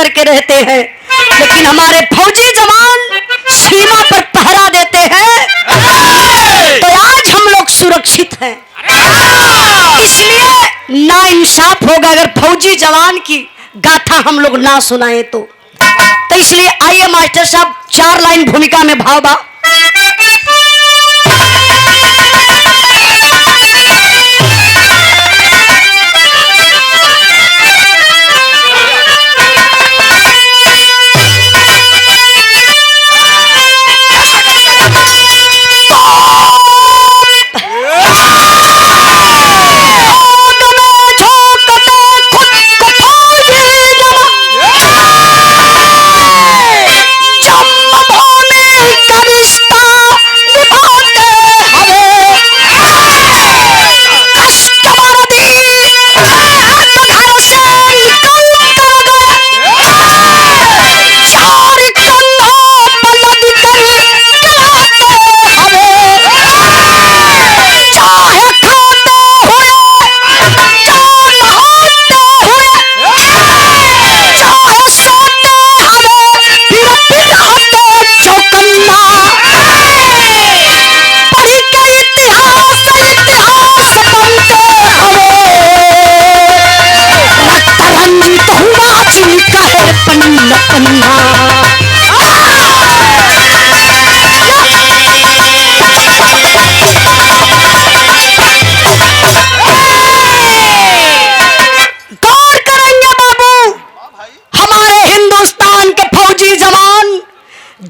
करके रहते हैं, लेकिन हमारे फौजी जवान सीमा पर पहरा देते हैं, तो आज हम लोग सुरक्षित हैं। इसलिए ना इंसाफ होगा अगर फौजी जवान की गाथा हम लोग ना सुनाए तो इसलिए आइए मास्टर साहब 4 लाइन भूमिका में भाव बा।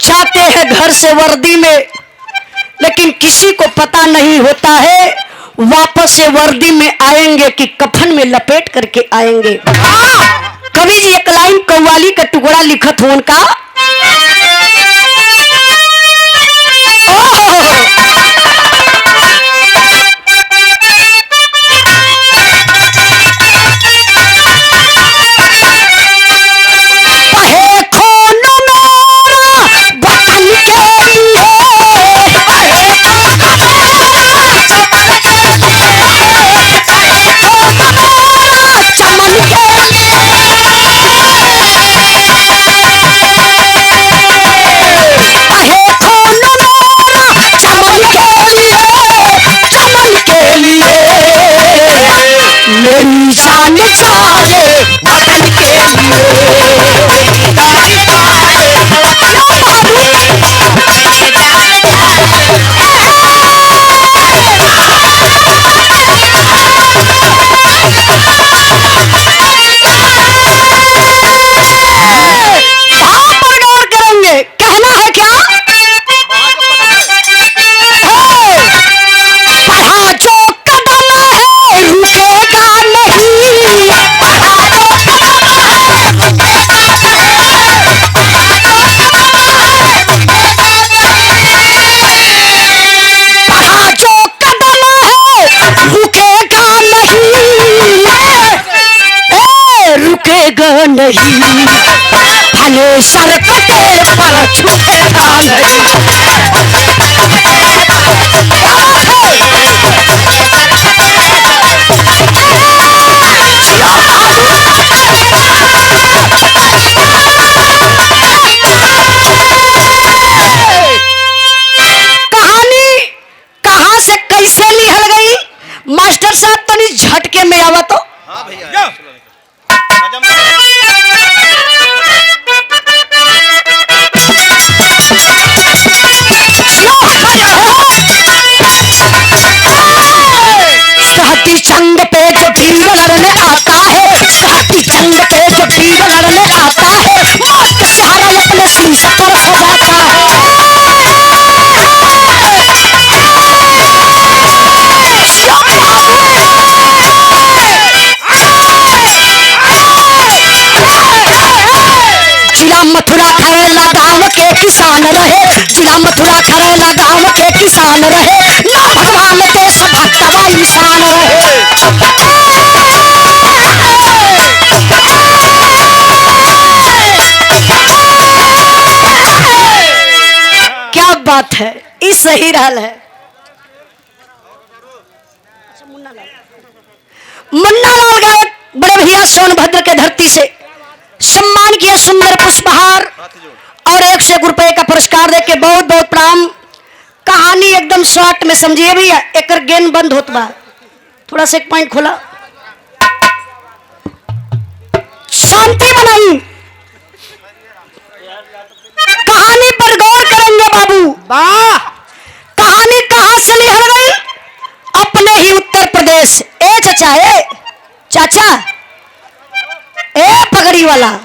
जाते हैं घर से वर्दी में, लेकिन किसी को पता नहीं होता है वापस से वर्दी में आएंगे कि कफन में लपेट करके आएंगे। कवि जी एक लाइन कव्वाली का टुकड़ा लिखत हो उनका, नहीं भले सर कटे पर छूटेगा नहीं। कहानी कहां से कैसे लिहल गई मास्टर साहब तो नहीं झटके में आवा तो। हाँ भैया जंग पे जो भीड़ लड़ने आता है, साथी जंग पे जो भीड़ लड़ने आता है, मौत के सहारा अपने शीश पर हो जाता है। जिला मथुरा खरेला गांव के किसान रहे, जिला मथुरा खरेला गांव के किसान रहे, ना भगवान देश भक्त व इंसान रहे। क्या बात है, इस सही हाल है। मुन्ना लाल गायक बड़े भैया सोनभद्र के धरती से सम्मान किए सुंदर पुष्पहार और 1 से 1 रुपए का पुरस्कार देके बहुत बहुत प्रणाम। कहानी एकदम शॉर्ट में समझिए भैया, एक गेन बंद होत बा, थोड़ा सा एक पॉइंट खोला, शांति बनाई, कहानी पर गौर करेंगे बाबू। वाह, कहानी कहां से निकल गई? अपने ही उत्तर प्रदेश। ए चाचा, ए चाचा, ए पगड़ी वाला,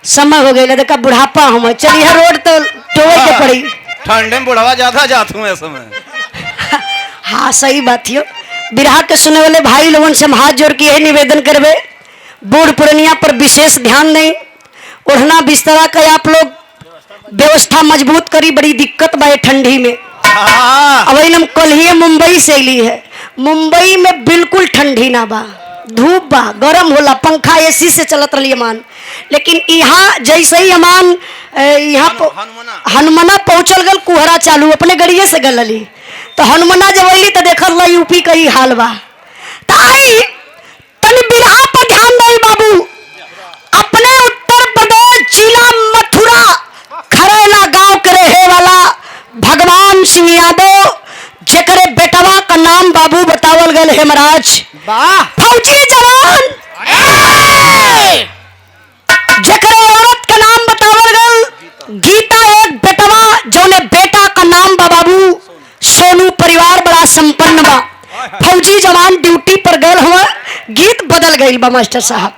समय हो गया, देखा बुढ़ापा हम, चलिए रोड तो टोए के पड़ी, ठंडे में बुढ़ावा ज्यादा जात हूँ ऐसे में। हाँ सही बात है। बिरहा के सुने वाले भाई लोगों से हम हाथ जोड़ के यही निवेदन करवे, बूढ़ पुरनिया पर विशेष ध्यान दें, ओढ़ना बिस्तरा का आप लोग व्यवस्था मजबूत करी, बड़ी दिक्कत बा ठंडी में। अब हम कल ही मुंबई से ली है, मुंबई में बिल्कुल ठंडी ना बा, धूप बा, गरम होला, पंखा एसी से चलत रही मान, लेकिन यहाँ जैसे ही अमान यहाँ हनुमना पहुंचल गल, कुहरा चालू, अपने गड़िए से गलली, तो हनुमना जब अली तो देखल यूपी का ही हाल बा। तो आई तनी बिरहा पर ध्यान दे बाबू। अपने उत्तर प्रदेश जिला मथुरा खरेला गांव के रहे वाला भगवान सिंह यादव, जेकरे बेटवा का नाम बाबू बतावल गए है महाराज, फौजी जवान, जेकरे औरत का नाम बतावल गए गीता, एक बेटवा जोने बेटा का नाम बा बाबू सोनू, परिवार बड़ा संपन्न बा। फौजी जवान ड्यूटी पर गए हुआ, गीत बदल गई बा मास्टर साहब।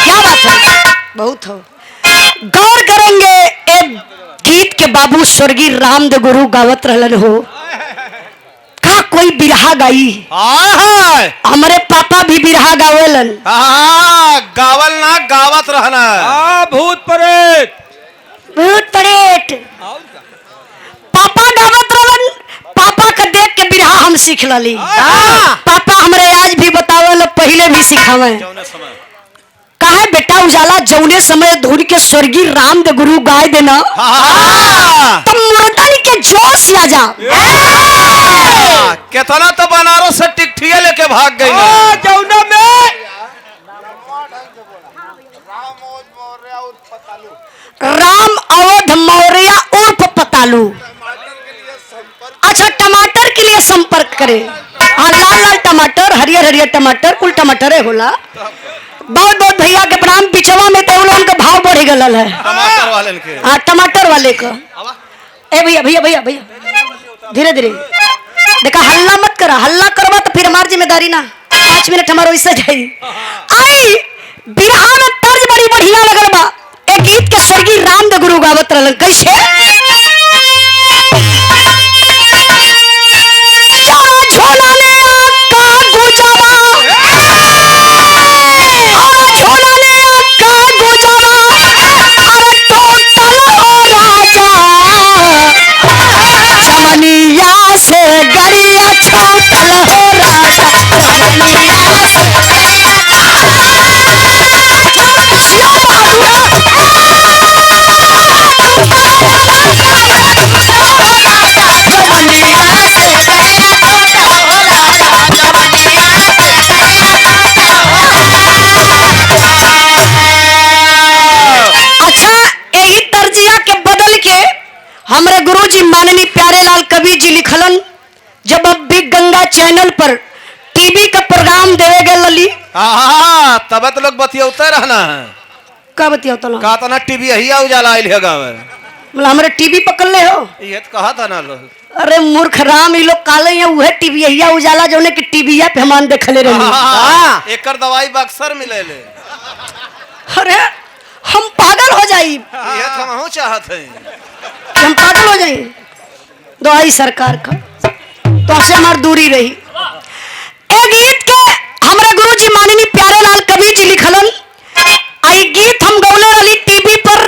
क्या बात है, बहुत हो। गौर करेंगे एक गीत के बाबू स्वर्गीय रामदेव गुरु गावत रहलन हो, का कोई बिरहा गाई? हमारे पापा भी बिरहा गावेलन। गावल ना गावत रहना। भूत प्रेत, भूत प्रेत पापा गावत रहलन, पापा का देख के बिरहा हम सीख लली। पापा हमारे आज भी बतावल, पहले भी सिखावे, कहा बेटा उजाला जौने समय धुन के स्वर्गीय रामदेव गुरु गाय देना, तो मुर्दन के जोश आ जा। केतना तो बनारस से टिकठिया लेके भाग गई जौना में राम अवध मौर्य उर्फ पतालू। अच्छा, टमाटर के लिए संपर्क करें। हाँ, लाल लाल टमाटर, हरियर हरियर टमाटर, कुल टमाटर होला। बहुत बहुत भैया के प्रणाम। पिछवा में तो उनका भाव बढ़ गया है टमाटर वाले के। हाँ, टमाटर वाले का। ए भैया भैया भैया भैया धीरे धीरे देखा, हल्ला मत करा, हल्ला करवा तो फिर हमारी जिम्मेदारी ना। 5 मिनट हमारा वैसे जाई। आई बिरहा में तर्ज बड़ी बढ़िया लगल बा। एक गीत के स्वर्गीय रामदेव गुरु गावत रहलन, कैसे? झोला ने का गुजवा, झोला ने का गुजवा, अरे टोटल हो राजा, चमनिया से गरिया छोटल हो राजा, चमनिया से हमारे गुरुजी माननीय प्यारेलाल कवि जी लिखलन, जब अब बिग गंगा चैनल पर टीवी का प्रोग्राम देवे गए लली, तब तो लोग बतियाते रहना है। का बतियाता ना? कहा था ना टीवी यही उजाला आइल है गाँव में। मतलब हमारे टीवी पकड़ ले हो? ये तो कहा था ना लोग। अरे मूर्ख राम, ये लोग काले हैं, वह टीवी यही उजाला जो ने कि टीवीया पे हमान देखले रही। एकर दवाई बक्सर मिले ले। अरे हम पागल हो जाई। ये तो हम चाहत हैं, हम पागल हो जाए। दवाई सरकार का तो आपसे हमारी दूरी रही। एक गीत के हमारे गुरुजी माननीय प्यारेलाल कवि जी लिखलन, आई गीत हम गौले वाली टीवी पर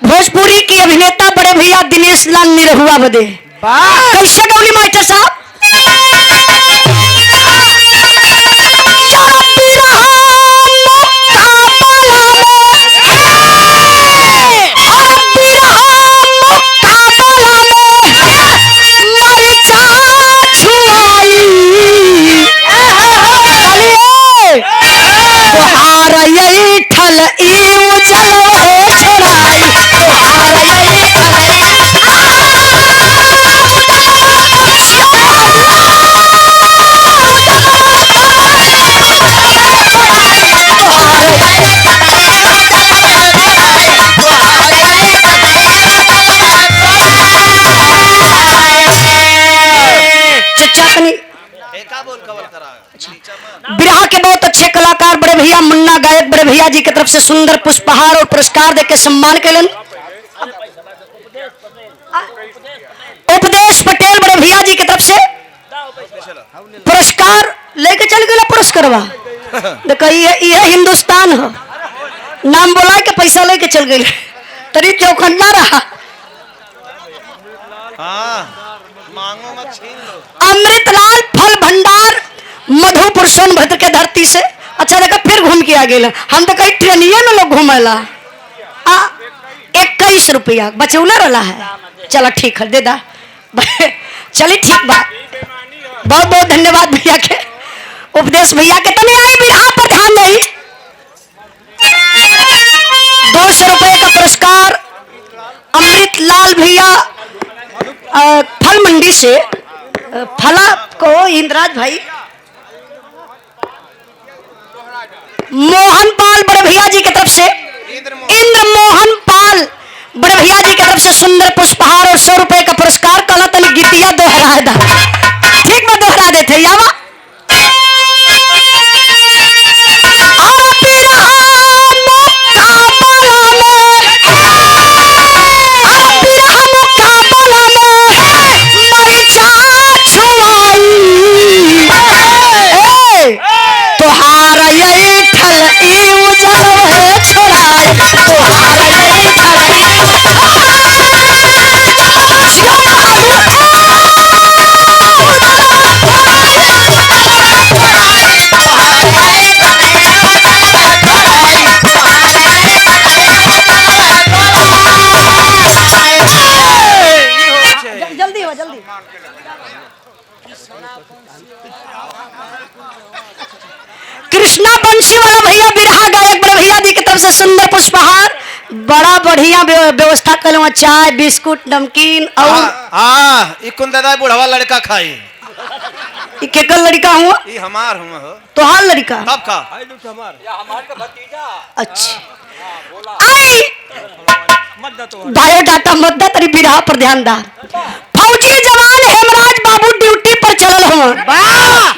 भोजपुरी की अभिनेता बड़े भैया दिनेश लाल निरहुआ बदे। कैसे गौली मास्टर साहब? अच्छे कलाकार बड़े भैया मुन्ना गायक बड़े भैया जी की तरफ से सुंदर पुष्पहार और पुरस्कार देके सम्मान कैलन। उपदेश पटेल बड़े भैया जी की तरफ से पुरस्कार लेके चल गया पुरस्कारवा। देखो ये हिंदुस्तान है, नाम बोला के पैसा लेके चल गए तरी चौखंड ना रहा। मांगो मत छीन लो। अमृतलाल फल भंडार मधुपुर सोनभद्र के धरती से। अच्छा देखा फिर घूम के आ गए। हम तो कहीं ट्रेनिए में लोग घूमेला। 21 रुपया बचौला रहा है। चलो ठीक है दे दा चलिए ठीक बात। बहुत बहुत धन्यवाद भैया के, उपदेश भैया के। तने आई बिरहा पर ध्यान नहीं। 200 रुपए का पुरस्कार अमृतलाल भैया फल मंडी से फला को इंद्राज भाई मोहन पाल बड़े भैया जी की तरफ से इंद्र मोहन पाल बड़े भैया जी की तरफ से सुंदर पुष्पहार और 100 रुपए का पुरस्कार। कला तनी गीतिया दोहरा दा ठीक में दोहरा देते यावा। कृष्णा बंशी वाला भैया बिरहा गायक बड़े भैया जी की तरफ से सुंदर पुष्पहार। बड़ा बढ़िया व्यवस्था कल, चाय बिस्कुट नमकीन और इकुन दादा बुढ़वा लड़का खाई। केकल लड़का हुआ ये हमार हुआ हो तो हाल लड़का कब का हमार का भतीजा। अच्छा आई बायोडाटा मत तरी बिरहा पर ध्यान दा। फौजी जवान हेमराज बाबू ड्यूटी पर चलल हुआ।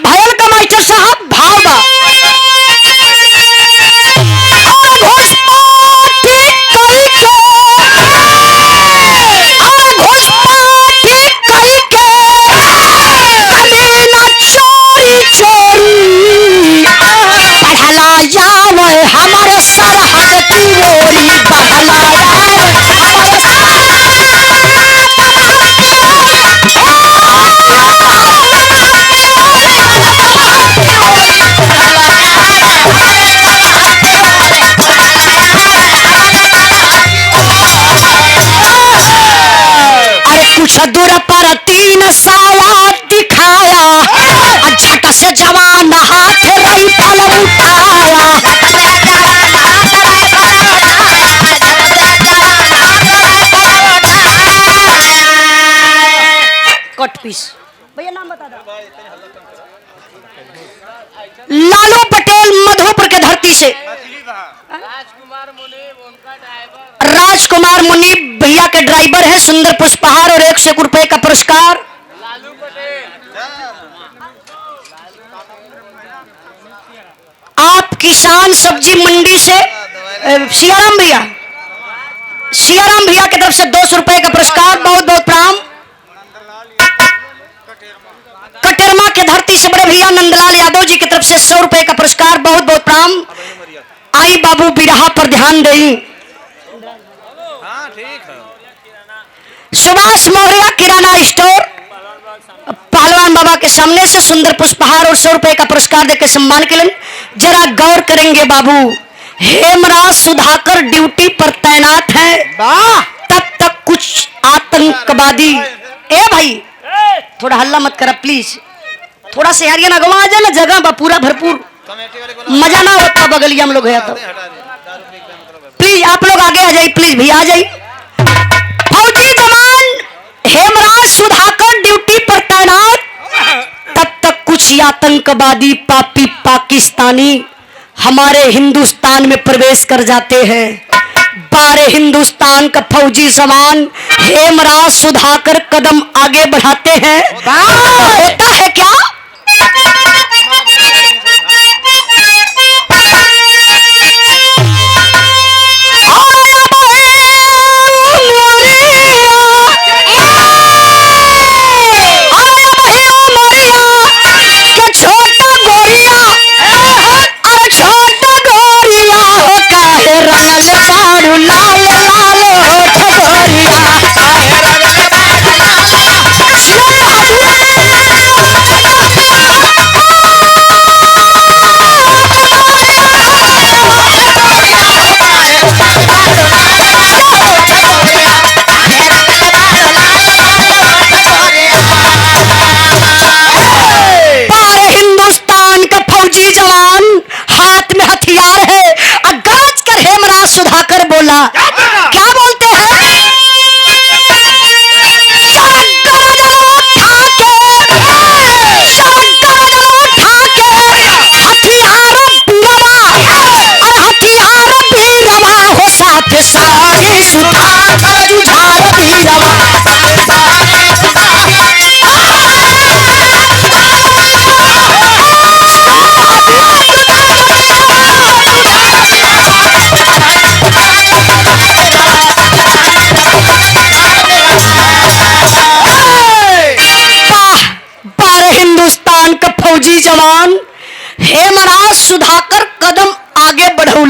भयल का मास्टर साहब भाव हमारे सरहद की ओरी अरे कुछ दूर पर 3 साया दिखाया, झट से जवान हाथ राइफल उठाया। कट पीस भैया नाम बता दो। लालू पटेल मधुपुर के धरती से राजकुमार मुनीब भैया के ड्राइवर है। सुंदर पुष्पहार और 100 रुपए का पुरस्कार। आप किसान सब्जी मंडी से सियाराम भैया की तरफ से 200 रुपए का पुरस्कार। बहुत बहुत प्रणाम। कटेरमा के धरती से बड़े भैया नंदलाल यादव जी की तरफ से 100 रुपए का पुरस्कार। बहुत बहुत प्रणाम। आई बाबू बिरहा पर ध्यान दें। सुभाष मौर्य किराना स्टोर पहलवान बाबा के सामने से सुंदर पुष्पहार और 100 रुपए का पुरस्कार देकर सम्मान के लिए। जरा गौर करेंगे बाबू, हेमराज सुधाकर ड्यूटी पर तैनात है, तब तक कुछ आतंकवादी। ए भाई थोड़ा हल्ला मत करा प्लीज, थोड़ा से यार ना गवा जाए ना जगह बा पूरा भरपूर मजा ना होता बगलिया हम लोग है तो प्लीज आप लोग आगे आ जाइए, प्लीज भैया आ जाइए। फौजी जवान हेमराज सुधाकर ड्यूटी पर तैनात, तब तक कुछ आतंकवादी पापी पाकिस्तानी हमारे हिंदुस्तान में प्रवेश कर जाते हैं। 12 हिंदुस्तान का फौजी जवान हेमराज सुधाकर कदम आगे बढ़ाते हैं। होता है क्या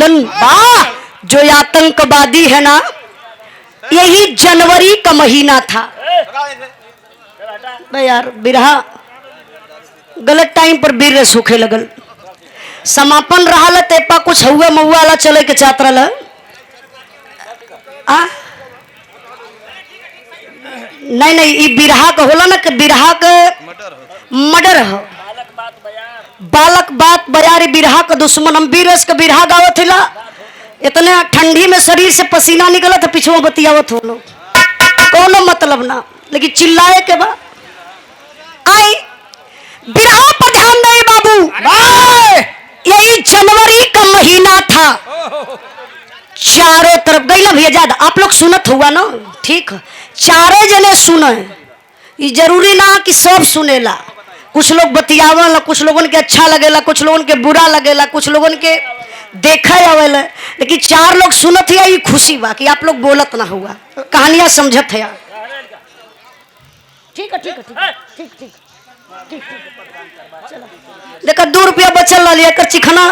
चलौलन। जो आतंकवादी है ना, यही जनवरी का महीना था। बे यार बिरहा गलत टाइम पर बीर सूखे लगल। समापन रहा तेपा कुछ हुआ महुआ ला चले के चातरा ला नहीं नहीं, ये बिरहा का होला ना कि बिरहा का मर्डर हो। बालक बात बयारी बिरहा का दुश्मन। हम बीरस का बिरहा गावत हिला, इतने ठंडी में शरीर से पसीना निकला था, पिछुआ बतियावत हो लोग, कोनो मतलब ना, लेकिन चिल्लाए के बाद आई बिरहा पर ध्यान दे बाबू। यही जनवरी का महीना था। चारों तरफ गई ना भैया ज्यादा आप लोग सुनत हुआ ना, ठीक है, चारे जने सुने। ये जरूरी ना कि सब सुनेला, कुछ लोग बतियावला, कुछ लोगों के अच्छा लगेला, कुछ लोगों के बुरा लगेला, कुछ लोगों के देखा आवेला, लेकिन चार लोग सुनत है, ये खुशी बा कि आप लोग बोलत ना हुआ, कहानियां समझत है। ठीक है ठीक है ठीक है ठीक ठीक ठीक चलो देखा 2 रुपया बचल ला लिया कर चिखना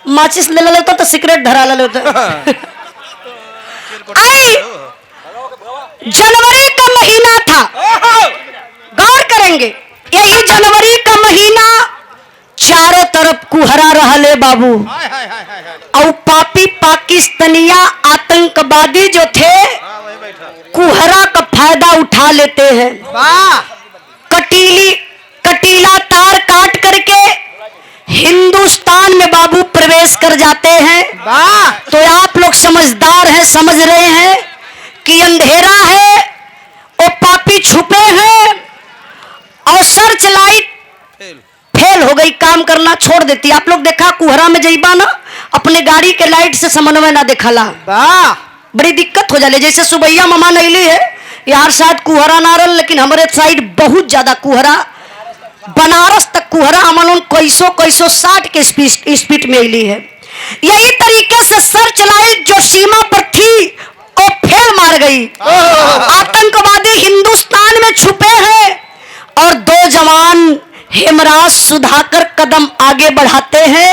माचिस ले लेता तो सिगरेट धरा लेता। आई जनवरी का महीना था, गौर करेंगे, यही जनवरी का महीना चारों तरफ कुहरा रहले बाबू। और पापी पाकिस्तानिया आतंकवादी जो थे कुहरा का फायदा उठा लेते हैं। कटीला तार काट करके हिंदुस्तान में बाबू प्रवेश कर जाते हैं। तो आप लोग समझदार हैं, समझ रहे हैं कि अंधेरा है, वो पापी छुपे हैं और सर्च लाइट फेल हो गई, काम करना छोड़ देती। आप लोग देखा कुहरा में जइबा ना, अपने गाड़ी के लाइट से समन्वय ना देखला, बड़ी दिक्कत हो जाले। जैसे सुबैया मामा नैली है, यार शायद कुहरा ना रल, लेकिन हमारे साइड बहुत ज्यादा कुहरा, बनारस तक कुहरा, अमन कैसो 60 के स्पीड में हिली है। यही तरीके से सर्च लाइट जो सीमा पर थी वो फेल मार गई। आतंकवादी हिंदुस्तान में छुपे हैं और 2 जवान हेमराज सुधाकर कदम आगे बढ़ाते हैं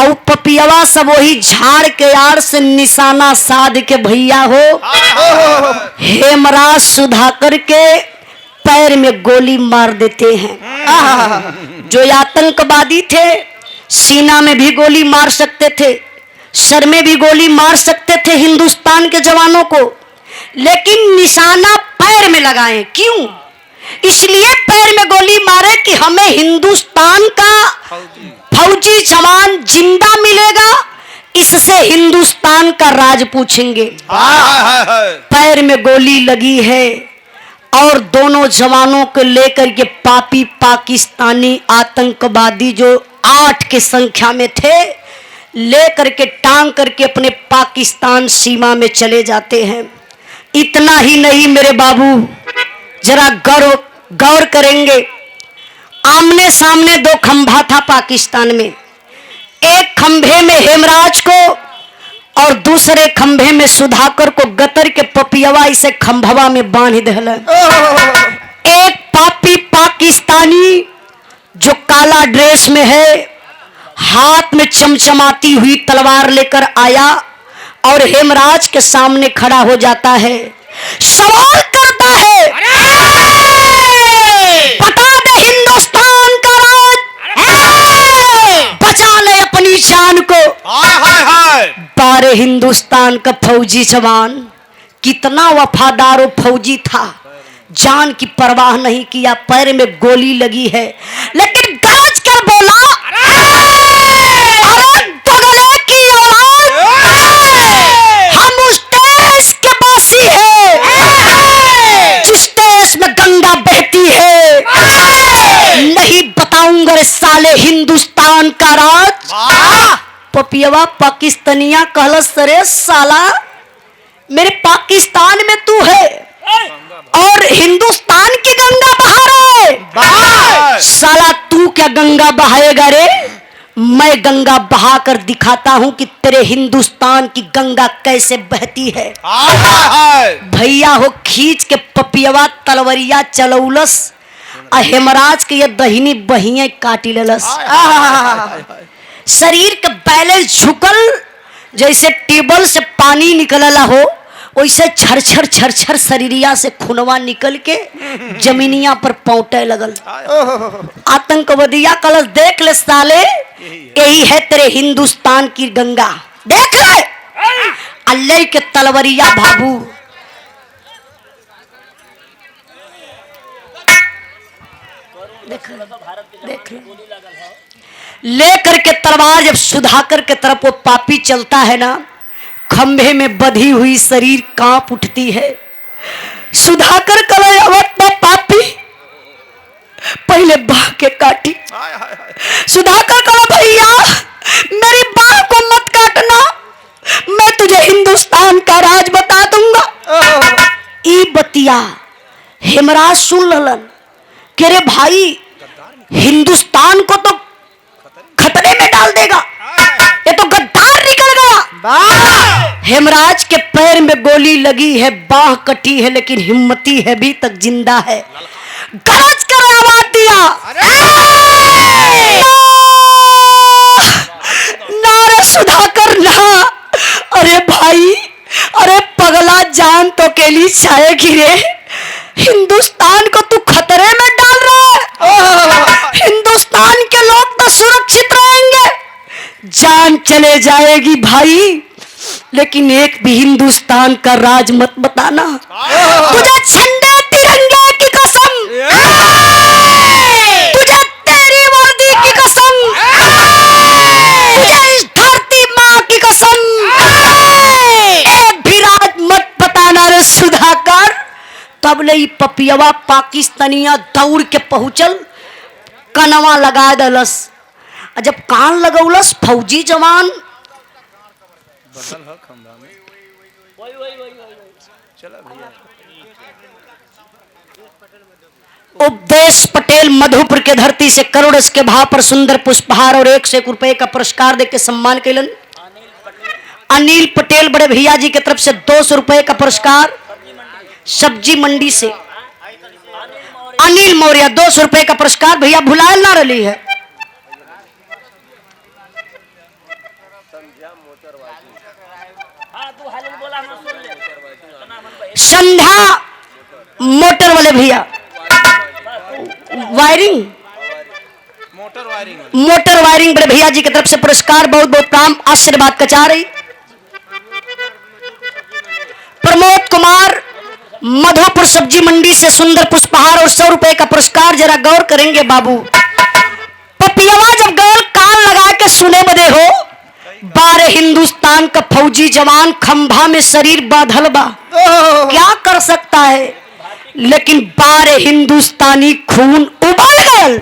और पपियावा सब वही झाड़ के आड़ से निशाना साध के भैया हो हेमराज सुधाकर के पैर में गोली मार देते हैं। जो आतंकवादी थे सीना में भी गोली मार सकते थे, सर में भी गोली मार सकते थे हिंदुस्तान के जवानों को, लेकिन निशाना पैर में लगाए। क्यों? इसलिए पैर में गोली मारे कि हमें हिंदुस्तान का फौजी जवान जिंदा मिलेगा, इससे हिंदुस्तान का राज पूछेंगे। पैर में गोली लगी है और दोनों जवानों को लेकर के पापी पाकिस्तानी आतंकवादी जो 8 की संख्या में थे, लेकर के टांग करके अपने पाकिस्तान सीमा में चले जाते हैं। इतना ही नहीं मेरे बाबू, जरा गौर करेंगे, आमने सामने 2 खंभा था पाकिस्तान में, एक खंभे में हेमराज को और दूसरे खंभे में सुधाकर को गतर के पपियवा इसे खंभवा में बांध दिल। एक पापी पाकिस्तानी जो काला ड्रेस में है, हाथ में चमचमाती हुई तलवार लेकर आया और हेमराज के सामने खड़ा हो जाता है, सवाल करता है, बता दे हिंदुस्तान का राज, बचा ले अपनी जान को। 12 हिंदुस्तान का फौजी जवान, कितना वफादार वो फौजी था, जान की परवाह नहीं किया, पैर में गोली लगी है, लेकिन गरज कर बोला, अरे बगले की औलाद, हम उस देश के वासी हैं जिस देश में गंगा बहती है, नहीं बताऊंगा रे साले हिंदुस्तान का राज। पपियवा पाकिस्तानिया कहलस, रे साला मेरे पाकिस्तान में तू है और हिंदुस्तान की गंगा बहा रहा है, साला तू क्या गंगा बहाएगा रे? मैं गंगा बहा कर दिखाता हूं कि तेरे हिंदुस्तान की गंगा कैसे बहती है। भैया हो खींच के पपियवा तलवरिया चलौलस, हेमराज के ये दहिनी बहिए काटी लेलस। शरीर के बैलेंस झुकल, जैसे टेबल से पानी निकलला हो वैसे छरछर छरछर शरीरिया से खुनवा निकल के जमीनिया पर पौटे लगल। आतंकवादिया कलश देख ले साले, यही है तेरे हिंदुस्तान की गंगा, देख ले अल्लाह के तलवरिया भाबू। देख ले करके तलवार जब सुधाकर के तरफ वो पापी चलता है ना, खंभे में बधी हुई शरीर कांप उठती है। सुधाकर कलयावत पापी पहले बाह के काटी। सुधाकर कला भैया मेरी बाह को मत काटना, मैं तुझे हिंदुस्तान का राज बता दूंगा। ई बतिया हेमराज सुन ललन कि रे भाई हिंदुस्तान को तो खतरे में डाल देगा, ये तो गद्दार निकल गया। हेमराज के पैर में गोली लगी है, बाह कटी है, लेकिन हिम्मती है अभी तक जिंदा है। गरज कर आवाज दिया, नारे सुधाकर ना। अरे भाई, अरे पगला जान तो के लिए छाए गिरे, हिंदुस्तान को तू खतरे में डाल रहा है। हिंदुस्तान के लोग तो सुरक्षित रहेंगे, जान चले जाएगी भाई, लेकिन एक भी हिंदुस्तान का राज मत बताना। तुझे झंडे तिरंगे की कसम, तुझे तेरी वर्दी की कसम, तुझे इस धरती माँ की कसम, एक भी राज मत बताना रे सुधाकर। तब ले पपियवा पाकिस्तानिया दौड़ के पहुंचल, कनवा लगा दलस। जब कान लगौलस फौजी जवान, उपदेश पटेल मधुपुर के धरती से करोड़ के भाव पर सुंदर पुष्पहार और 1 रुपए का पुरस्कार देके सम्मान कैलन। अनिल पटेल बड़े भैया जी की तरफ से 200 रुपए का पुरस्कार। सब्जी मंडी से अनिल मौर्य 200 रुपए का पुरस्कार। भैया भुलायल ना रही है। संध्या मोटर वाले भैया, वायरिंग मोटर वायरिंग बड़े भैया जी की तरफ से पुरस्कार। बहुत बहुत काम आशीर्वाद कचा रही। प्रमोद कुमार मधुपुर सब्जी मंडी से सुंदर पुष्पहार और 100 रुपए का पुरस्कार। जरा गौर करेंगे बाबू, पपियवा जब गौर कान लगा के सुने बदे हो, 12 हिंदुस्तान का फौजी जवान खंभा में शरीर बांधल बा, क्या कर सकता है, लेकिन 12 हिंदुस्तानी खून उबल गए।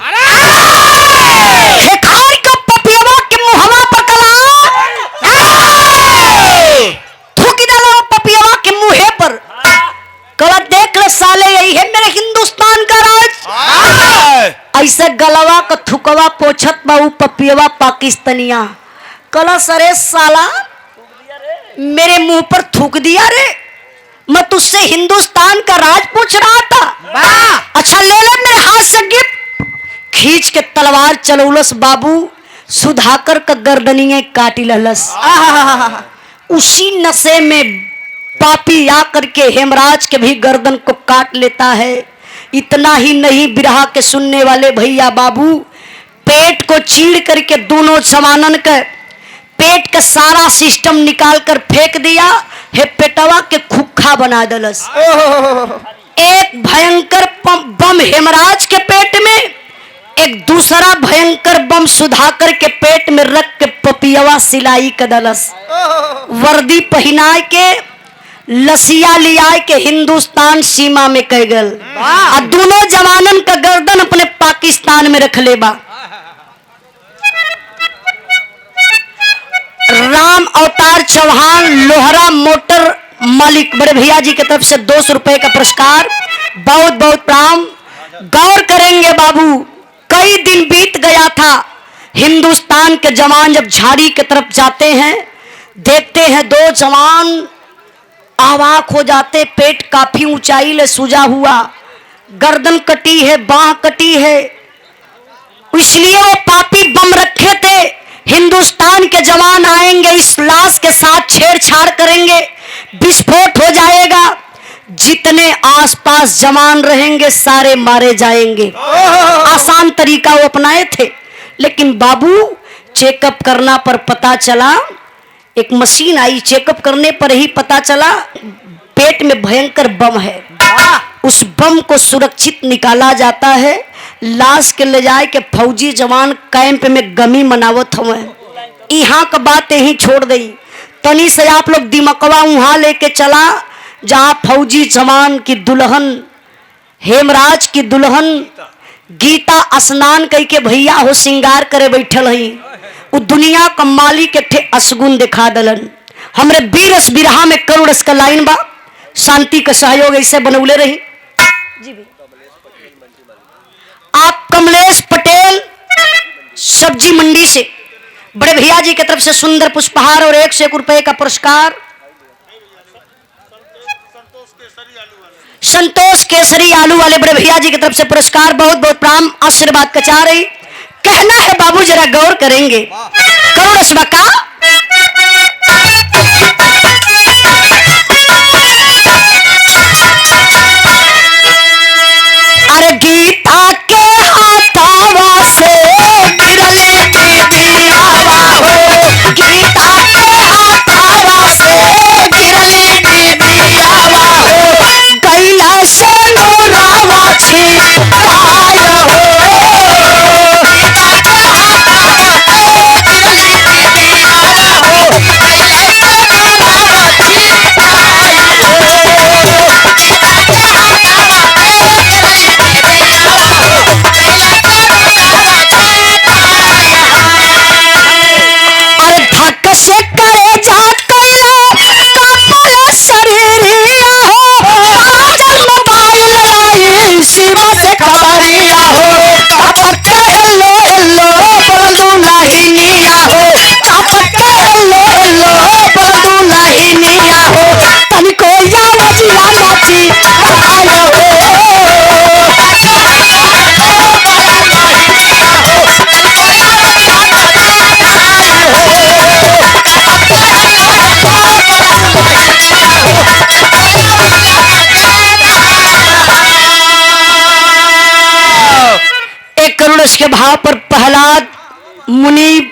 पपियवा के मुहवा पकला थूक डाला पपियवा के मुहे पर। कला देख ले साले, यही है मेरे हिंदुस्तान का राज। ऐसे गलवा का थुकवा पोछत बाऊ पपियवा पाकिस्तानिया। कला सरे साला मेरे मुंह पर थूक दिया रे, मैं तुझसे हिंदुस्तान का राज पूछ रहा था। अच्छा ले ले मेरे हाथ से गिफ्ट। खींच के तलवार चलौलस बाबू, सुधाकर का गर्दनिये काटी ललस। उसी नशे में पापी आकर के हेमराज के भी गर्दन को काट लेता है। इतना ही नहीं, बिरहा के सुनने वाले भैया बाबू, पेट को चीड़ करके दोनों समानन का पेट का सारा सिस्टम निकाल कर फेंक दिया। हे पेटवा के खुखा बना दलस। एक भयंकर बम हेमराज के पेट में, एक दूसरा भयंकर बम सुधाकर के पेट में रख के पपियवा सिलाई कदलस। वर्दी पहना के लसिया लिया के हिंदुस्तान सीमा में कह गल। दोनों जवानन का गर्दन अपने पाकिस्तान में रख ले बा। राम अवतार चौहान लोहरा मोटर मालिक बड़े भैया जी की तरफ से 200 रुपए का पुरस्कार। बहुत बहुत प्रणाम। गौर करेंगे बाबू, कई दिन बीत गया था। हिंदुस्तान के जवान जब झाड़ी की तरफ जाते हैं, देखते हैं 2 जवान आवाक हो जाते। पेट काफी ऊंचाई ले सूजा हुआ, गर्दन कटी है, बाह कटी है। इसलिए वो पापी बम रखे थे हिंदुस्तान के जवान आएंगे, इस लाश के साथ छेड़छाड़ करेंगे, विस्फोट हो जाएगा, जितने आसपास जवान रहेंगे सारे मारे जाएंगे। आसान तरीका वो अपनाए थे। लेकिन बाबू चेकअप करना पर पता चला, एक मशीन आई, चेकअप करने पर ही पता चला पेट में भयंकर बम है। उस बम को सुरक्षित निकाला जाता है, लाश के ले जाए के फौजी जवान कैंप में गमी मनावत हुए। यहाँ का बात यहीं छोड़ दी, तनी से आप लोग दिमकवा वहां लेके चला जहाँ फौजी जवान की दुल्हन, हेमराज की दुल्हन गीता स्नान कई के भैया हो श्रृंगार करे बैठल हई। वो दुनिया का मालिक के असगुन दिखा दलन। हमरे बीरस बिरहा में करोड़ का लाइन बा, शांति का सहयोग ऐसे बनौले रही। जी भी आप कमलेश पटेल सब्जी मंडी से बड़े भैया जी की तरफ से सुंदर पुष्पहार और 101 रुपए का पुरस्कार। संतोष केसरी आलू वाले बड़े भैया जी की तरफ से पुरस्कार, बहुत बहुत प्राम आशीर्वाद का चाह रही। कहना है बाबू जरा गौर करेंगे, करोड़ सबका अरे गीता के हाथावा से गिरले दीदियावा हो, गीता के हाथावा से गिरले दीदियावा हो, गैला से नोरावा छिपाय हो, गीता के हाथावा से गिरले दीदियावा हो, गैला से नोरावा छिपाय हो, गीता के हाथावा से गिरले दीदियावा हो, गैला से नोरावा छिपाय हो। अरे धक से करे जा कैला कपल शरीरिया हो, काजल मोबाइल लाई सीमा से खबरिया हो, कपट हेलो हेलो बंदू लाहिनिया हो, कपट हेलो हेलो बंदू लाहिनिया हो, तनिको या नजिया नाची आय हो, एक करोड़ के भाव पर प्रहलाद मुनि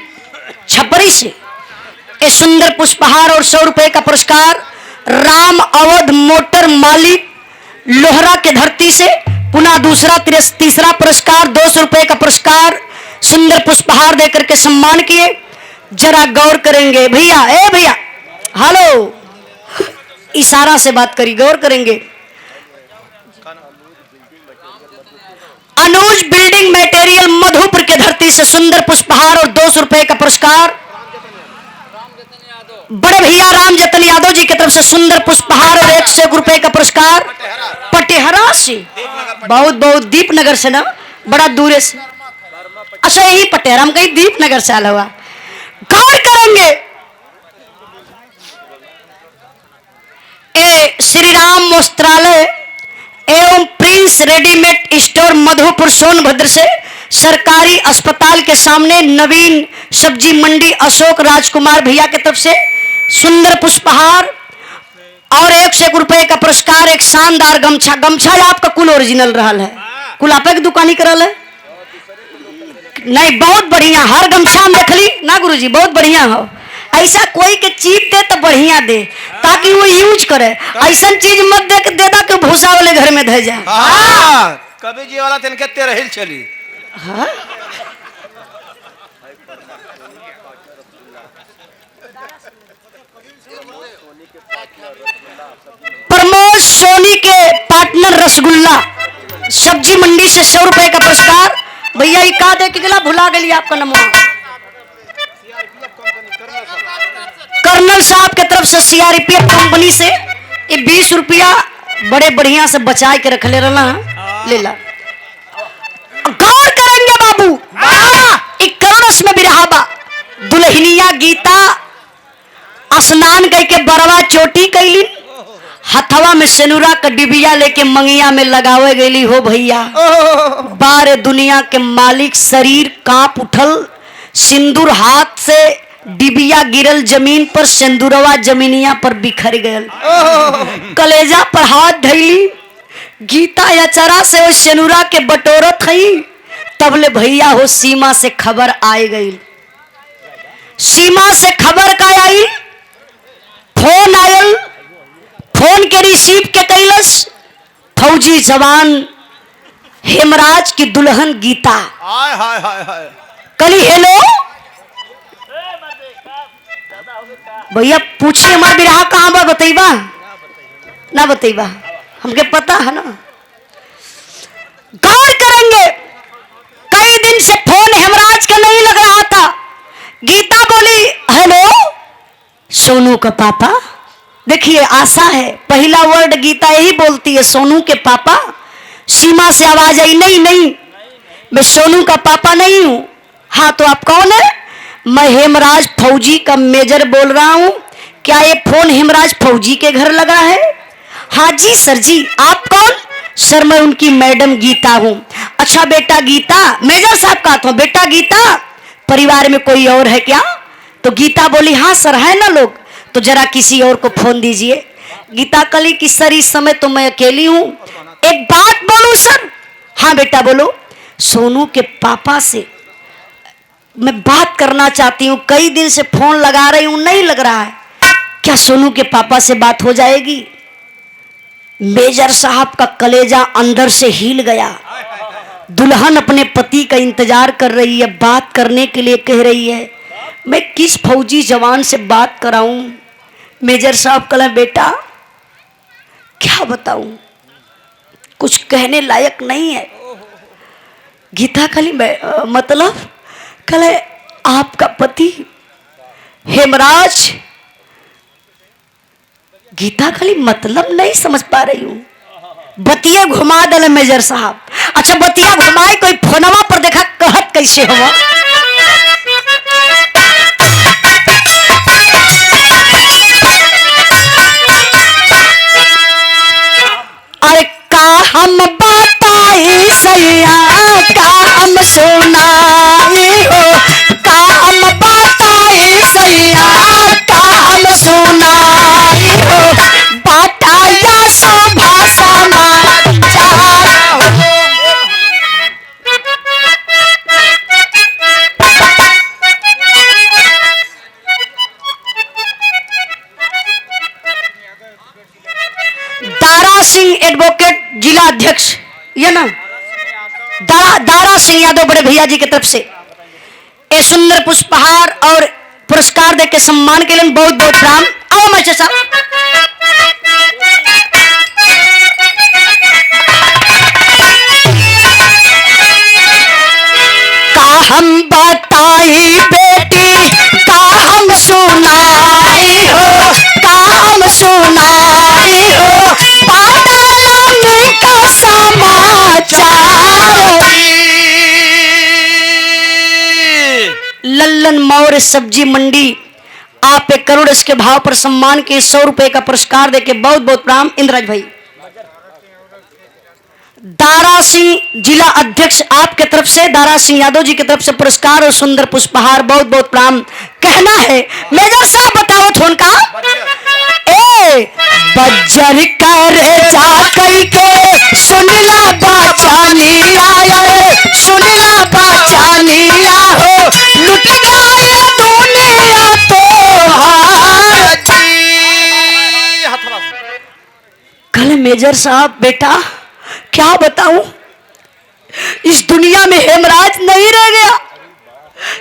छपरी से एक सुंदर पुष्पहार और 100 रुपए का पुरस्कार। राम अवध मोटर मालिक लोहरा के धरती से पुनः दूसरा तीसरा पुरस्कार 200 रुपए का पुरस्कार, सुंदर पुष्पहार देकर के सम्मान किए। जरा गौर करेंगे भैया, ए भैया हेलो, इशारा से बात करी, गौर करेंगे। अनुज बिल्डिंग मटेरियल मधुपुर के धरती से सुंदर पुष्पहार और 200 रुपए का पुरस्कार। बड़े भैया राम जतन यादव जी की तरफ से सुंदर पुष्पहार और 101 रुपए का पुरस्कार। पटेहरा से, बहुत बहुत दीपनगर से ना, बड़ा दूर से। अच्छा यही पटेहरा में कहीं दीपनगर से आया हुआ। गौर करेंगे, ए श्री राम वस्त्रालय एवं Prince readymade store Madhupur Sonbhadra से सरकारी अस्पताल के सामने नवीन सब्जी मंडी अशोक राजकुमार भैया की तरफ से सुंदर पुष्पहार और 101 रुपए का पुरस्कार। एक शानदार गमछा, गमछा आपका कुल ओरिजिनल रहा है, कुल आपे की दुकानी करल है नहीं, बहुत बढ़िया। हर गमछा हम देखली ना गुरुजी, बहुत बढ़िया हो। ऐसा कोई के चीप दे तो बढ़िया दे ताकि वो यूज करे, ऐसा चीज मत दे दे दा कि भूसा वाले घर में धर जाए। कभी जी वाला तेन कहते रहिल चली। हाँ? प्रमोद सोनी के पार्टनर रसगुल्ला सब्जी मंडी से 100 रुपए का पुरस्कार। भैया ये का दे के गला, भुला गली आपका नंबर। कर्नल साहब के तरफ से सीआरपीएफ कंपनी से ये 20 रुपया बड़े बढ़िया से बचा के रख ले रहा, ले ला। गौर करेंगे बाबू, 1 करोड़ में बिरहाबा दुल्हनिया गीता स्नान करके बरवा चोटी कैली, हथवा में सेनुरा का डिबिया लेके मंगिया में लगावे गई हो। भैया बारे दुनिया के मालिक शरीर कांप उठल, सिंदूर हाथ से डिबिया गिरल जमीन पर, सिंदूरवा जमीनिया पर बिखर गयल। कलेजा पर हाथ धैली, गीता अचरा से वो सिनुरा के बटोरत हई, तबले भैया हो सीमा से खबर आए गई। सीमा से खबर का आई, फोन आयल, फोन के रिसीव के कैलस फौजी जवान हेमराज की दुल्हन गीता। हाय हाय हाय हाय। कली हेलो भैया पूछिए हमार बिरहा कहाँ बा, बतईबा ना बतईबा, हमके पता है ना। गौर करेंगे, कई दिन से फोन हेमराज का नहीं लग रहा था। गीता बोली हेलो, सोनू का पापा। देखिए आशा है, पहला वर्ड गीता यही बोलती है, सोनू के पापा। सीमा से आवाज आई, नहीं नहीं मैं सोनू का पापा नहीं हूं। हाँ तो आप कौन है? मैं हेमराज फौजी का मेजर बोल रहा हूं। क्या ये फोन हेमराज फौजी के घर लगा है? हाँ जी सर जी। आप कौन? सर मैं उनकी मैडम गीता हूं। अच्छा बेटा गीता, मेजर साहब का था बेटा गीता, परिवार में कोई और है क्या? तो गीता बोली हाँ सर है ना लोग, तो जरा किसी और को फोन दीजिए। गीता कली कि सर इस समय तो मैं अकेली हूं, एक बात बोलूं सर? हाँ बेटा बोलो। सोनू के पापा से मैं बात करना चाहती हूँ, कई दिन से फोन लगा रही हूं नहीं लग रहा है, क्या सोनू के पापा से बात हो जाएगी? मेजर साहब का कलेजा अंदर से हिल गया। दुल्हन अपने पति का इंतजार कर रही है, बात करने के लिए कह रही है, मैं किस फौजी जवान से बात कराऊं? मेजर साहब कहा बेटा क्या बताऊं, कुछ कहने लायक नहीं है। गीता खाली मतलब कल आपका पति हेमराज। गीता खाली मतलब नहीं समझ पा रही हूं, बतिया घुमा दल मेजर साहब। अच्छा बतिया घुमाए, कोई फोनवा पर देखा कहत कैसे हुआ? अरे का हम बताई सैया, का हम सुनाई हो, का हम बताई सैया, का हम सुनाई हो, बताया सो भाषा दारा सिंह एडवोकेट जिला अध्यक्ष, ये ना दारा सिंह यादव बड़े भैया जी की तरफ से ए सुंदर पुष्पहार और पुरस्कार देके सम्मान के लिए बहुत बहुत प्रणाम। आओ मैं चाचा। का हम बताई बेटी, का हम सुनाई हो, का हम सुनाई हो, पादानी का समाचार। लल्लन मौर्य सब्जी मंडी आप 1 करोड़ इसके भाव पर सम्मान के 100 रुपए का पुरस्कार देके बहुत बहुत प्रणाम। इंद्रराज भाई। दारा सिंह जिला अध्यक्ष आपके तरफ से, दारा सिंह यादव जी की तरफ से पुरस्कार और सुंदर पुष्पहार बहुत बहुत प्रणाम। कहना है मेजर साहब बताओ थोन का ए बज्जर कर जा कई के सुनला बाचानी आया, सुनला बाचानी हो, लुट जाए दुनिया तो कल मेजर साहब बेटा क्या बताऊं, इस दुनिया में हेमराज नहीं रह गया,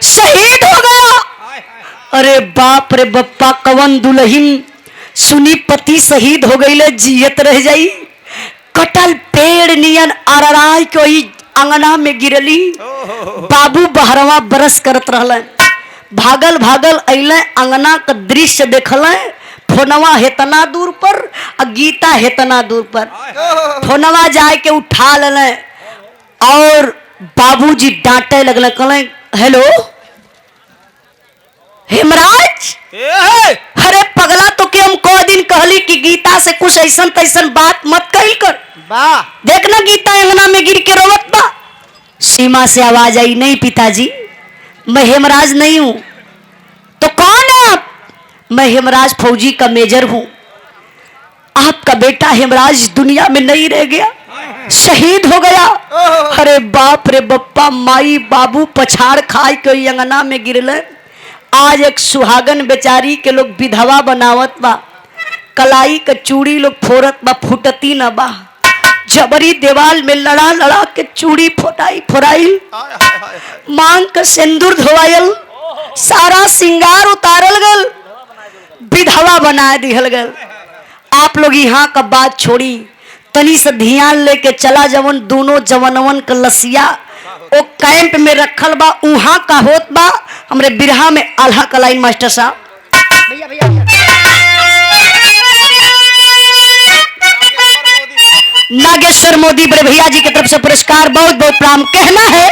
शहीद हो गया। अरे बाप रे बप्पा, कवन दुल्हन सुनी पति शहीद हो गई ले जियत रह जाई। कटल पेड़ नियन अरराय कोई अंगना में गिरली। बाबू 12वां बरस करत रहले, भागल भागल अइले, अंगना का दृश्य देखले। फोनवा हेतना दूर पर और गीता हेतना दूर पर। फोनवा जाए के उठा ले और बाबूजी डांटे लगले, कहले हेलो हेमराज। अरे पगला तो के हम को दिन कहली कि गीता से कुछ ऐसन तैसन बात मत कही कर। देखना गीता अंगना में गिर के रोवत बा। सीमा से आवाज आई, नहीं पिताजी मैं हेमराज नहीं हूं। तो कौन है आप? मैं हेमराज फौजी का मेजर हूं। आपका बेटा हेमराज दुनिया में नहीं रह गया, शहीद हो गया। अरे बाप रे बप्पा, माई बाबू पछाड़ खाए के अंगना में गिरले। आज एक सुहागन बेचारी के लोग विधवा बनावत बा, कलाई का चूड़ी लोग फोड़त बा, फुटती न बा। जबरी देवाल में लड़ा लड़ा के चूड़ी फोड़ाई, मांग का सिंदूर धोवायल, सारा सिंगार उतारल गल, विधवा बना दिहल गल। आप लोग यहाँ का बात छोड़ी, तनी से ध्यान लेके चला जवन दोनों जवनवन का लसिया वो कैंप में रखल बा, उहाँ का होत बा। हमरे बिरहा में आल्हा कलाइन मास्टर साहब, भैया भैया नागेश्वर मोदी बड़े भैया जी की तरफ से पुरस्कार, बहुत बहुत प्रणाम। कहना है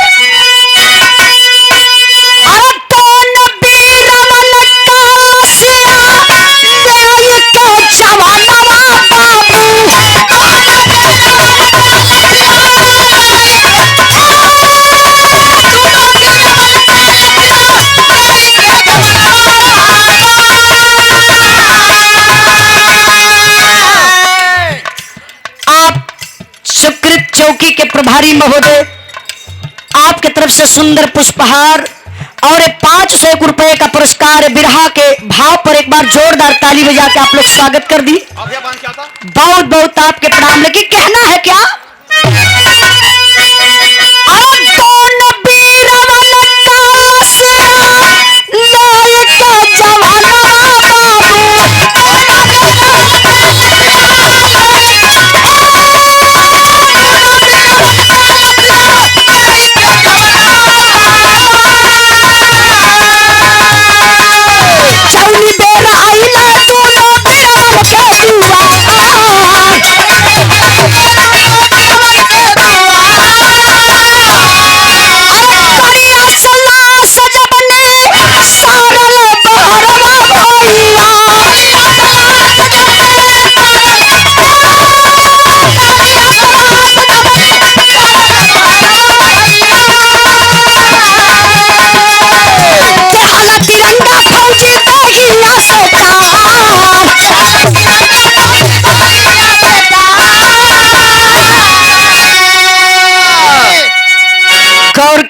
चौकी के प्रभारी महोदय, आपके तरफ से सुंदर पुष्पहार और 500 रुपए का पुरस्कार बिरहा के भाव पर एक बार जोरदार ताली बजा के आप लोग स्वागत कर दी। बहुत बहुत आपके प्रणाम। लेकिन कहना है क्या,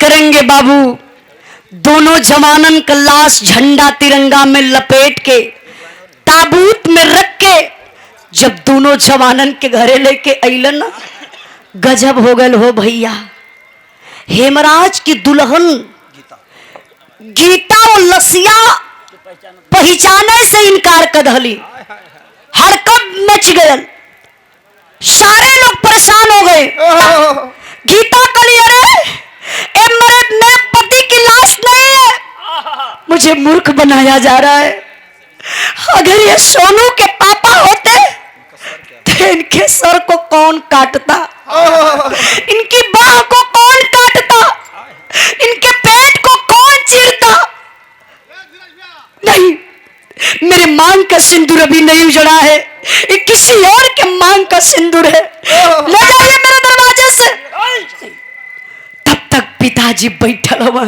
करेंगे बाबू, दोनों जवानन का लाश झंडा तिरंगा में लपेट के ताबूत में रख के जब दोनों जवानन के घरे लेके अइलन, गजब हो गल हो भैया। हेमराज की दुल्हन गीता और लसिया पहचाने से इनकार कर दहली, हरकत मच गयल, सारे लोग परेशान हो गए। गीता कली अरे मेरे पति की लाश नहीं है, मुझे मूर्ख बनाया जा रहा है। अगर ये सोनू के पापा होते तो इनके सर को कौन काटता, इनकी बाह को कौन काटता, इनके पेट को कौन चीरता। नहीं, मेरे मांग का सिंदूर अभी नहीं उजड़ा है, ये किसी और के मांग का सिंदूर है। ले जाइए मेरे दरवाजे से। तब तक पिताजी बैठल हुआ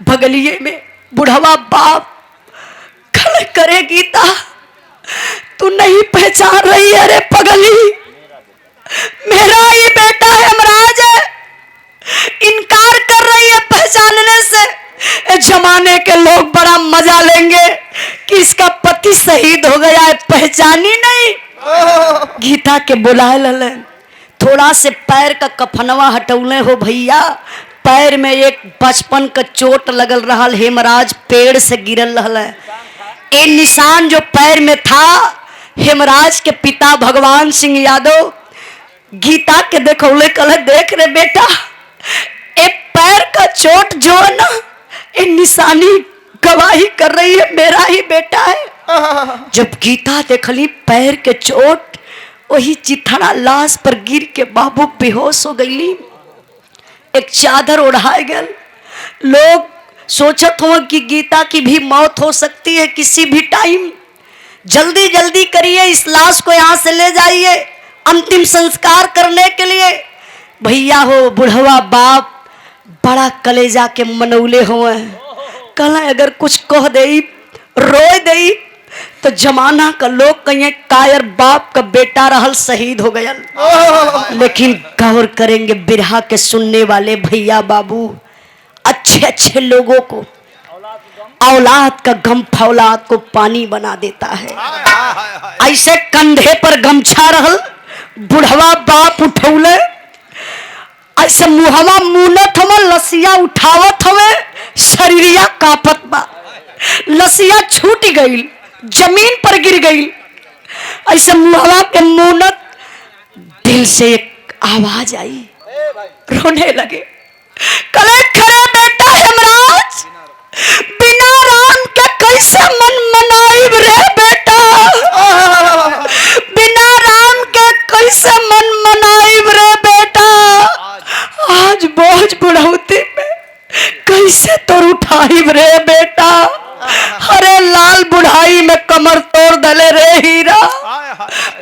बगलिए में, बुढ़वा बाप खल करे, गीता तू नहीं पहचान रही है रे पगली, मेरा ही बेटा हेमराज है, इनकार कर रही है पहचानने से। जमाने के लोग बड़ा मजा लेंगे कि इसका पति शहीद हो गया है, पहचानी नहीं। गीता के बुलाए ललन, थोड़ा से पैर का कफनवा हटौले हो भैया, पैर में एक बचपन का चोट लगल रहा, हेमराज पेड़ से गिरल रहा। ये निशान जो पैर में था, हेमराज के पिता भगवान सिंह यादव गीता के देखौले, कल देख रे बेटा, ये पैर का चोट जो है ना, ये निशानी गवाही कर रही है मेरा ही बेटा है। जब गीता देखली पैर के चोट, वही चिथड़ा लाश पर गिर के बाबू बेहोश हो गई। एक चादर उड़ाए गल, लोग सोचत हो कि गीता की भी मौत हो सकती है किसी भी टाइम, जल्दी जल्दी करिए, इस लाश को यहाँ से ले जाइए अंतिम संस्कार करने के लिए। भैया हो बुढ़वा बाप बड़ा कलेजा के मनौले हुए, कल अगर कुछ कह दे रोए दे तो जमाना का लोग कहें कायर बाप का बेटा रहल शहीद हो गया। लेकिन गौर करेंगे बिरहा के सुनने वाले भैया बाबू, अच्छे अच्छे लोगों को औलाद का गम फौलाद को पानी बना देता है। ऐसे कंधे पर गमछा रहल बुढ़वा बाप उठौले, ऐसे मुहवा मुनत हमें लसिया उठावत हमें शरीरिया कापत बा, लसिया छूट गई जमीन पर गिर गई। ऐसे मुहवा के मुनत दिल से एक आवाज आई, रोने लगे। कले खरे बेटा हेमराज, बिना राम के कैसे मन मनाइब रे बेटा, बिना राम के कैसे मन मनाइब रे बेटा। आज बोझ बुढ़ौती में कैसे तोर उठाइब रे बेटा। अरे लाल बुढ़ाई में कमर तोड़ दले रे हीरा,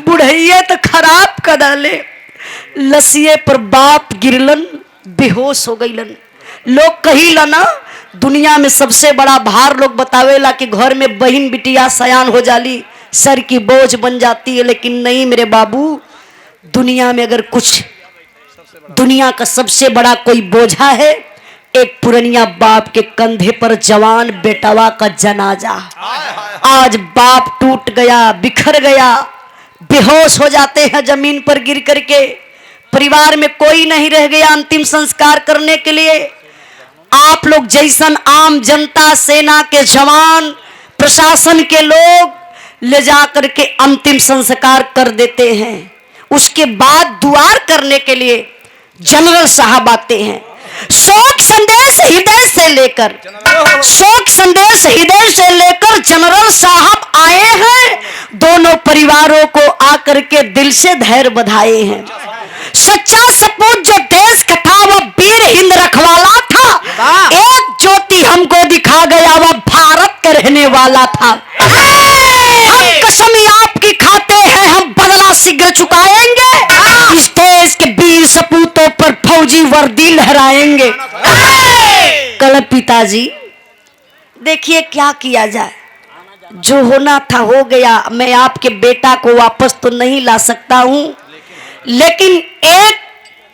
बुढ़ैये तो खराब कर दले। लसिए पर बाप गिरलन, बेहोश हो गईलन। लोग कहिला ना दुनिया में सबसे बड़ा भार लोग बतावेला कि घर में बहन बिटिया सयान हो जाली सर की बोझ बन जाती है, लेकिन नहीं मेरे बाबू, दुनिया में अगर कुछ दुनिया का सबसे बड़ा कोई बोझा है, एक पुरनिया बाप के कंधे पर जवान बेटवा का जनाजा। आज बाप टूट गया, बिखर गया, बेहोश हो जाते हैं जमीन पर गिर करके। परिवार में कोई नहीं रह गया अंतिम संस्कार करने के लिए। आप लोग जैसन आम जनता, सेना के जवान, प्रशासन के लोग ले जा करके अंतिम संस्कार कर देते हैं। उसके बाद दुआर करने के लिए जनरल साहब आते हैं। शोक संदेश हृदय से लेकर, शोक संदेश हृदय से लेकर जनरल साहब आए हैं। दोनों परिवारों को आकर के दिल से धैर्य बधाए हैं। सच्चा सपूत जो देश का था वो वीर हिंद रखवाला था। एक ज्योति हमको दिखा गया वो भारत का रहने वाला था। हम कसम आपकी खाते हैं, हम बदला शीघ्र चुकाएंगे। इस देश के वीर सपूतों पर फौजी वर्दी लहराएंगे। कल पिताजी देखिए क्या किया जाए, जो होना था हो गया। मैं आपके बेटा को वापस तो नहीं ला सकता हूं, लेकिन एक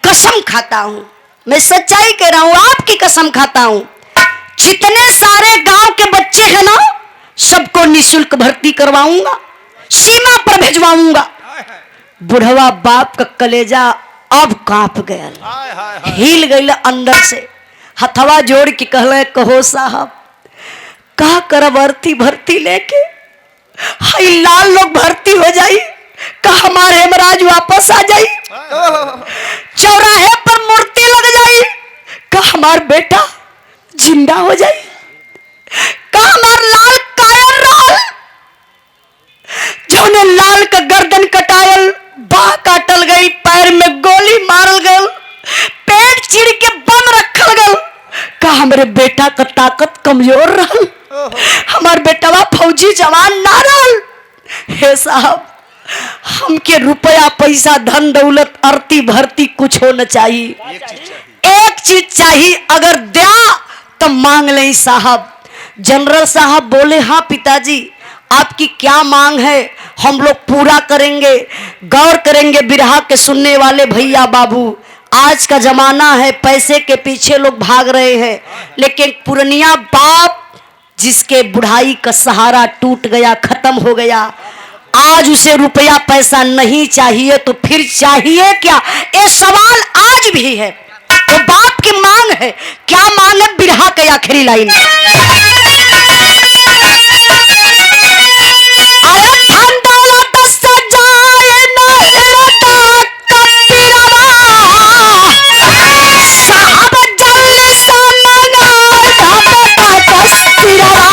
कसम खाता हूं, मैं सच्चाई कह रहा हूं, आपकी कसम खाता हूं। जितने सारे गांव के बच्चे हैं ना, सबको निःशुल्क भर्ती करवाऊंगा, सीमा पर भेजवाऊंगा। बुढ़वा बाप का कलेजा अब कांप गया, हिल गई अंदर से। हथवा जोड़ के कहले, कहो साहब का करब अर्थी भर्ती लेके, हाई लाल लोग भर्ती हो जाई, का हमारे हेमराज वापस आ जाई, चौराहे पर मूर्ति लग जाई, का हमार बेटा जिंदा हो जाई, का हमार लाल कायर रहल, जौने लाल का गर्दन कटायल, बाह काटल गई, पैर में गोली मारल गल, पेट चिड़ के बम रखल गल, का हमारे बेटा का ताकत कमजोर रहल, हमार बेटवा फौजी जवान ना रहल। हे साहब, हमके रुपया पैसा धन दौलत अर्थी भर्ती कुछ होना चाहिए, एक चीज चाहिए, अगर दिया तो मांग लें साहब। जनरल साहब बोले, हाँ पिताजी आपकी क्या मांग है, हम लोग पूरा करेंगे। गौर करेंगे बिरहा के सुनने वाले भैया बाबू, आज का जमाना है, पैसे के पीछे लोग भाग रहे हैं, लेकिन पुरनिया बाप जिसके बुढ़ाई का सहारा टूट गया, खत्म हो गया, आज उसे रुपया पैसा नहीं चाहिए तो फिर चाहिए क्या? ये सवाल आज भी है। तो बाप की मांग है, क्या मांग है? बिरहा के आखिरी लाइन, अरे धन दौलत सजाए ना हेरता कपिरवा, साहब जल्दी से मंगाए था बेटा कस्तिरवा।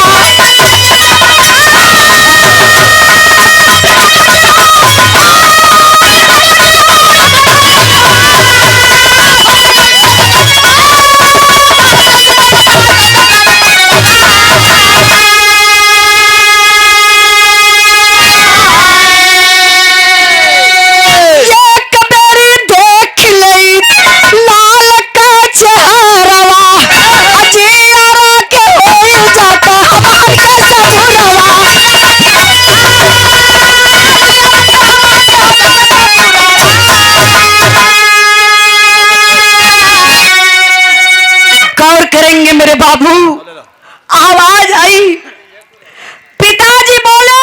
करेंगे मेरे बाबू। आवाज आई, पिताजी बोले,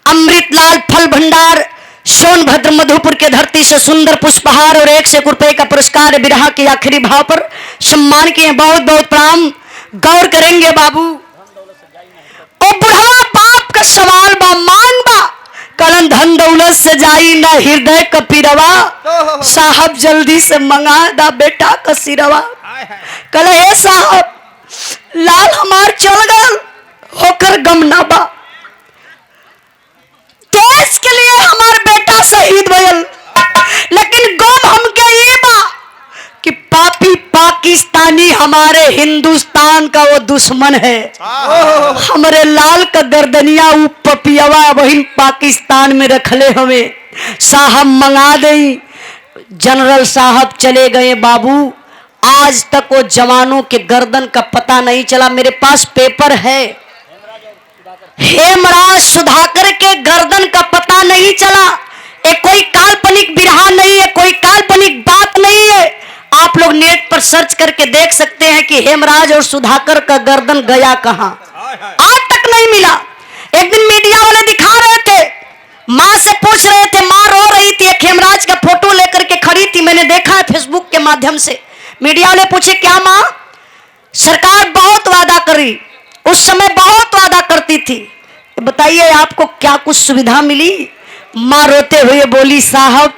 अमृतलाल फल भंडार सोनभद्र मधुपुर के धरती से सुंदर पुष्पहार और 101 रुपए का पुरस्कार विरह के आखिरी भाव पर सम्मान किए। बहुत बहुत प्रणाम। गौर करेंगे बाबू। ओ बुढ़वा बाप का सवाल बा मांग बा, कलन धन दौलत से जाई ना हृदय का पीरवा। साहब जल्दी से मंगा दा बेटा का सिरवा। कल हे साहब लाल हमार चल गल होकर गम ना बा, देश के लिए हमार बेटा शहीद भयल, लेकिन गम हमके ये बा कि पापी पाकिस्तानी हमारे हिंदुस्तान का वो दुश्मन है। हमारे लाल का गर्दनिया ऊ पपियावा वही पाकिस्तान में रखले हमें। साहब मंगा दे। जनरल साहब चले गए बाबू। आज तक वो जवानों के गर्दन का पता नहीं चला। मेरे पास पेपर है, हेमराज सुधाकर के गर्दन का पता नहीं चला। ये कोई काल्पनिक बिरहा नहीं है, कोई काल्पनिक बात नहीं है। आप लोग नेट पर सर्च करके देख सकते हैं कि हेमराज और सुधाकर का गर्दन गया कहां, आज तक नहीं मिला। एक दिन मीडिया वाले दिखा रहे थे, मां से पूछ रहे थे, मां रो रही थी, एक हेमराज का फोटो लेकर के खड़ी थी। मैंने देखा है फेसबुक के माध्यम से। मीडिया वाले पूछे क्या मां, सरकार बहुत वादा करी, उस समय बहुत वादा करती थी, बताइए आपको क्या कुछ सुविधा मिली। मां रोते हुए बोली, साहब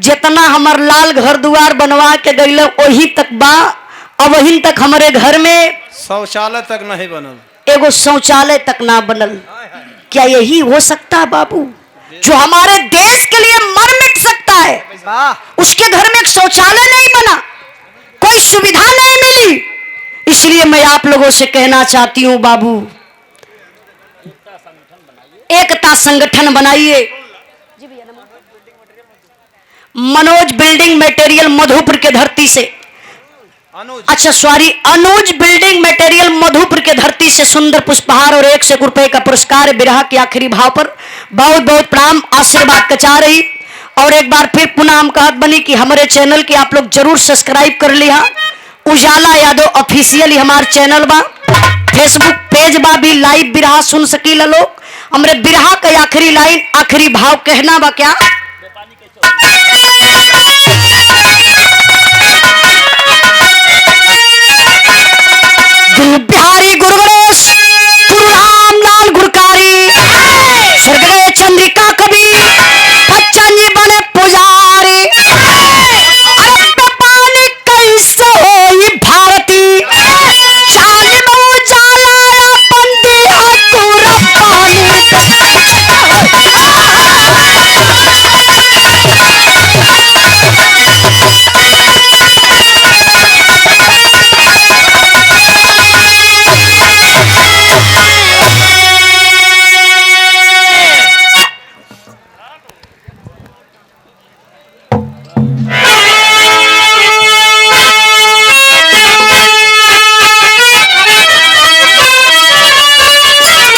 जितना हमार लाल घर द्वार बनवा के गई वही तक बा, और वहीं तक हमारे घर में शौचालय तक नहीं बनल, एगो शौचालय तक ना बनल। क्या यही हो सकता है बाबू? जो हमारे देश के लिए मर मिट सकता है, उसके घर में एक शौचालय नहीं बना, कोई सुविधा नहीं मिली। इसलिए मैं आप लोगों से कहना चाहती हूं बाबू, एकता संगठन बनाइए। मनोज बिल्डिंग मटेरियल मधुपुर के धरती से, अच्छा सॉरी, अनुज बिल्डिंग मटेरियल मधुपुर के धरती से सुंदर पुष्पहार और 101 रुपए का पुरस्कार विरह के आखिरी भाव पर बहुत बहुत प्रणाम, आशीर्वाद कचा रही। और एक बार फिर पुनः हम कहत बनी कि हमारे चैनल के आप लोग जरूर सब्सक्राइब कर लिया। उजाला यादव ऑफिशियल हमारे चैनल बा, फेसबुक पेज बा, भी लाइव बिरहा सुन सकी लोग। हमरे बिरहा का आखिरी लाइन आखिरी भाव कहना बा क्या, दिल